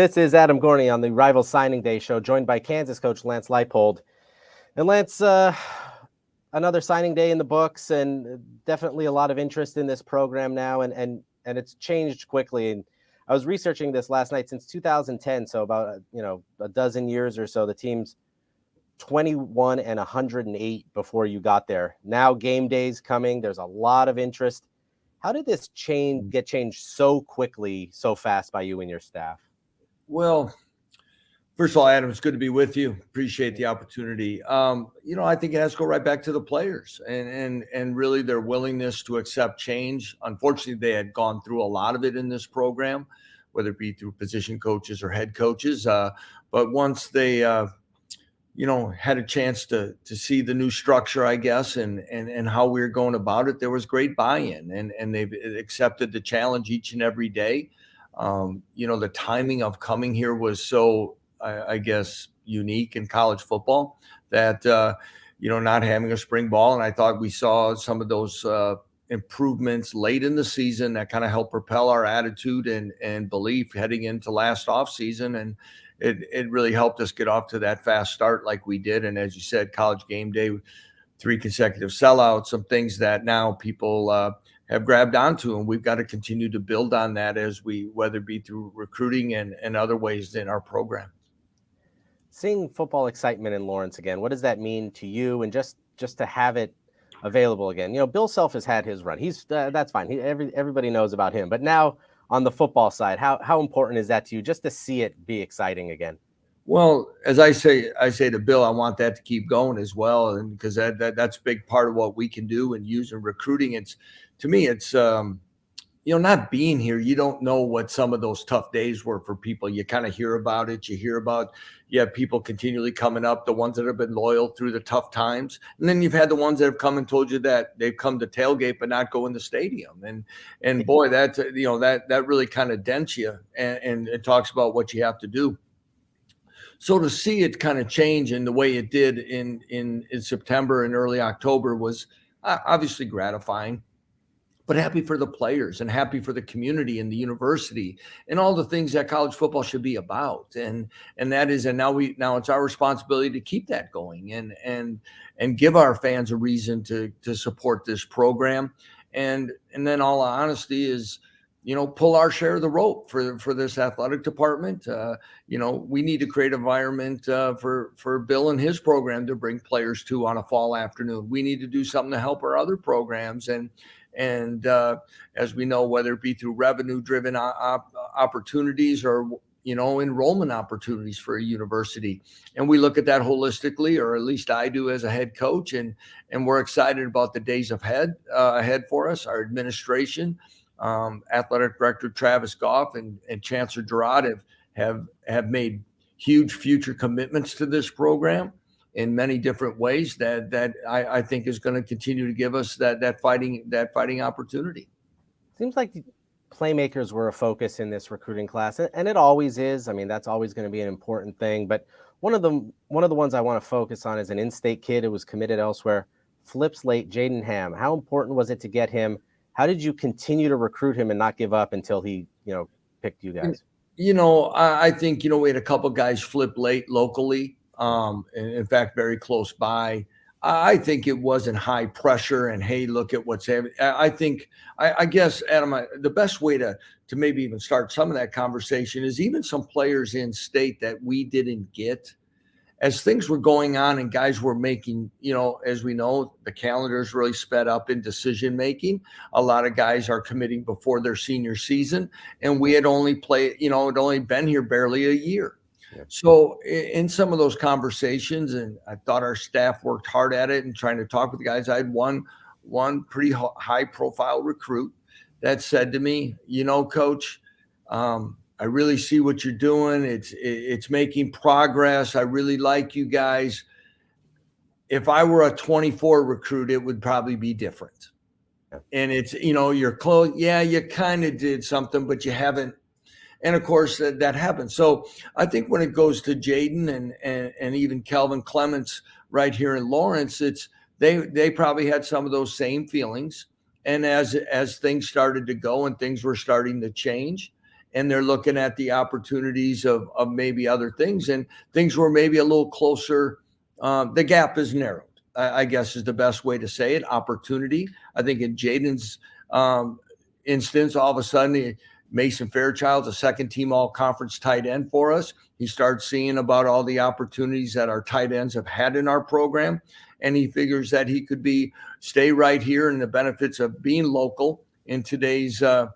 This is Adam Gorney on the Rival Signing Day show, joined by Kansas coach Lance Leipold. And Lance, another signing day in the books, and definitely a lot of interest in this program now, and it's changed quickly. And I was researching this last night. Since 2010, so about a dozen years or so, the team's 21 and 108 before you got there. Now game day's coming. There's a lot of interest. How did this get changed so quickly, so fast by you and your staff? Well, first of all, Adam, it's good to be with you. Appreciate the opportunity. I think it has to go right back to the players and really their willingness to accept change. Unfortunately, they had gone through a lot of it in this program, whether it be through position coaches or head coaches. But once they, had a chance to see the new structure, I guess, and how we were going about it, there was great buy-in, and they've accepted the challenge each and every day. The timing of coming here was so, I guess, unique in college football that, not having a spring ball. And I thought we saw some of those improvements late in the season that kind of helped propel our attitude and belief heading into last offseason. And it really helped us get off to that fast start like we did. And as you said, College game day, 3 consecutive sellouts, some things that now people have grabbed onto, and we've got to continue to build on that whether it be through recruiting and other ways in our program. Seeing football excitement in Lawrence again, what does that mean to you, and just to have it available again? Bill Self has had his run. He's that's fine. Everybody knows about him. But now on the football side, how important is that to you, just to see it be exciting again? Well, as I say to Bill, I want that to keep going as well, and because that's a big part of what we can do and use in recruiting. It's not being here, you don't know what some of those tough days were for people. You kind of hear about it. You have people continually coming up, the ones that have been loyal through the tough times. And then you've had the ones that have come and told you that they've come to tailgate but not go in the stadium. And boy, that really kind of dents you and it talks about what you have to do. So to see it kind of change in the way it did in September and early October was obviously gratifying. But happy for the players and happy for the community and the university and all the things that college football should be about. And now it's our responsibility to keep that going and give our fans a reason to support this program. And then all honesty is, pull our share of the rope for this athletic department. We need to create an environment for Bill and his program to bring players to on a fall afternoon. We need to do something to help our other programs. And as we know, whether it be through revenue-driven opportunities or, enrollment opportunities for a university. And we look at that holistically, or at least I do as a head coach, and we're excited about the days ahead for us. Our administration, athletic director Travis Goff and Chancellor Girard have made huge future commitments to this program in many different ways that I think is going to continue to give us that fighting opportunity. Seems like playmakers were a focus in this recruiting class, and it always is. I mean, that's always going to be an important thing. But one of the ones I want to focus on is an in-state kid who was committed elsewhere, Flip's late Jaden Ham. How important was it to get him? How did you continue to recruit him and not give up until he, picked you guys? I think, we had a couple guys flip late locally. In fact, very close by. I think it wasn't high pressure and, hey, look at what's happening. I guess, Adam, the best way to maybe even start some of that conversation is even some players in state that we didn't get. As things were going on and guys were making, as we know, the calendar's really sped up in decision making. A lot of guys are committing before their senior season, and we had only been here barely a year. So in some of those conversations, and I thought our staff worked hard at it and trying to talk with the guys, I had one pretty high profile recruit that said to me, Coach, I really see what you're doing. It's making progress. I really like you guys. If I were a 24 recruit, it would probably be different. And it's, you're close. Yeah, you kind of did something, but you haven't. And of course that happens. So I think when it goes to Jaden and even Kelvin Clements right here in Lawrence, they probably had some of those same feelings. And as things started to go and things were starting to change, and they're looking at the opportunities of maybe other things, and things were maybe a little closer. The gap is narrowed, I guess is the best way to say it. Opportunity. I think in Jaden's instance, all of a sudden, Mason Fairchild's a second team all conference tight end for us. He starts seeing about all the opportunities that our tight ends have had in our program. And he figures that he could stay right here, and the benefits of being local in today's day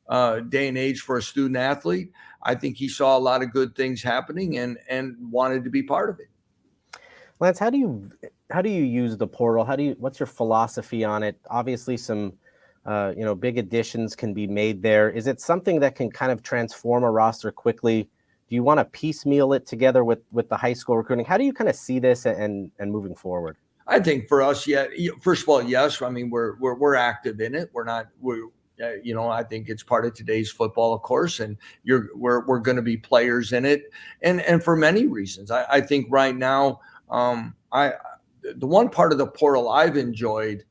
and age for a student athlete. I think he saw a lot of good things happening and wanted to be part of it. Lance, how do you use the portal? What's your philosophy on it? Obviously some big additions can be made there. Is it something that can kind of transform a roster quickly? Do you want to piecemeal it together with the high school recruiting? How do you kind of see this and moving forward? I think for us, first of all, yes. I mean, we're active in it. I think it's part of today's football, of course, and we're going to be players in it, and for many reasons. I think right now, the one part of the portal I've enjoyed,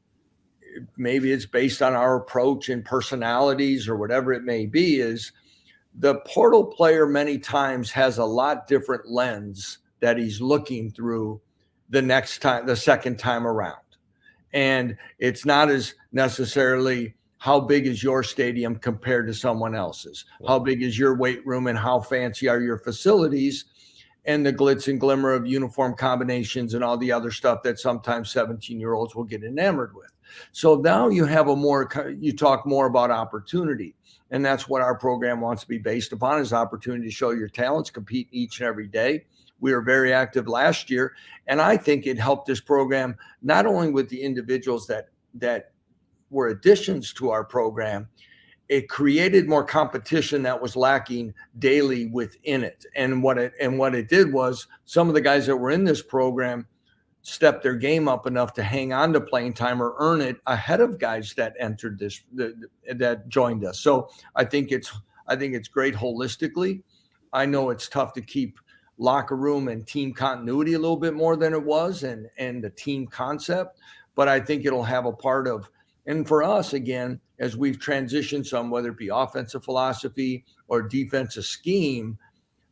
maybe it's based on our approach and personalities or whatever it may be, is the portal player many times has a lot different lens that he's looking through the second time around. And it's not as necessarily how big is your stadium compared to someone else's, how big is your weight room, and how fancy are your facilities, and the glitz and glimmer of uniform combinations and all the other stuff that sometimes 17-year-olds will get enamored with. So now you talk more about opportunity, and that's what our program wants to be based upon, is opportunity to show your talents, compete each and every day. We were very active last year, and I think it helped this program not only with the individuals that were additions to our program. It created more competition that was lacking daily within it. And what it did was some of the guys that were in this program stepped their game up enough to hang on to playing time or earn it ahead of guys that entered that joined us. So I think it's great holistically. I know it's tough to keep locker room and team continuity a little bit more than it was, and the team concept, but I think it'll have a part of, and for us, again, as we've transitioned some, whether it be offensive philosophy or defensive scheme,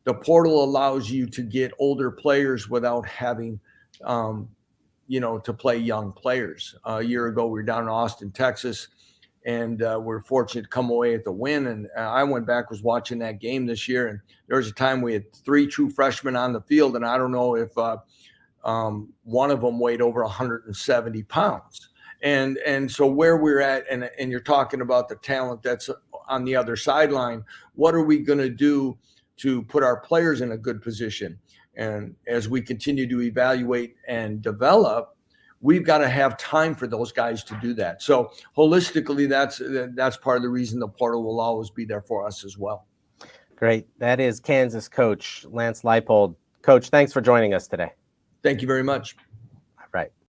the portal allows you to get older players without having, to play young players. A year ago, we were down in Austin, Texas, and we're fortunate to come away at the win. And I went back, was watching that game this year, and there was a time we had 3 true freshmen on the field, and I don't know if one of them weighed over 170 pounds. And so where we're at, and you're talking about the talent that's on the other sideline, what are we going to do to put our players in a good position? And as we continue to evaluate and develop, we've got to have time for those guys to do that. So holistically, that's part of the reason the portal will always be there for us as well. Great. That is Kansas coach Lance Leipold. Coach, thanks for joining us today. Thank you very much. All right.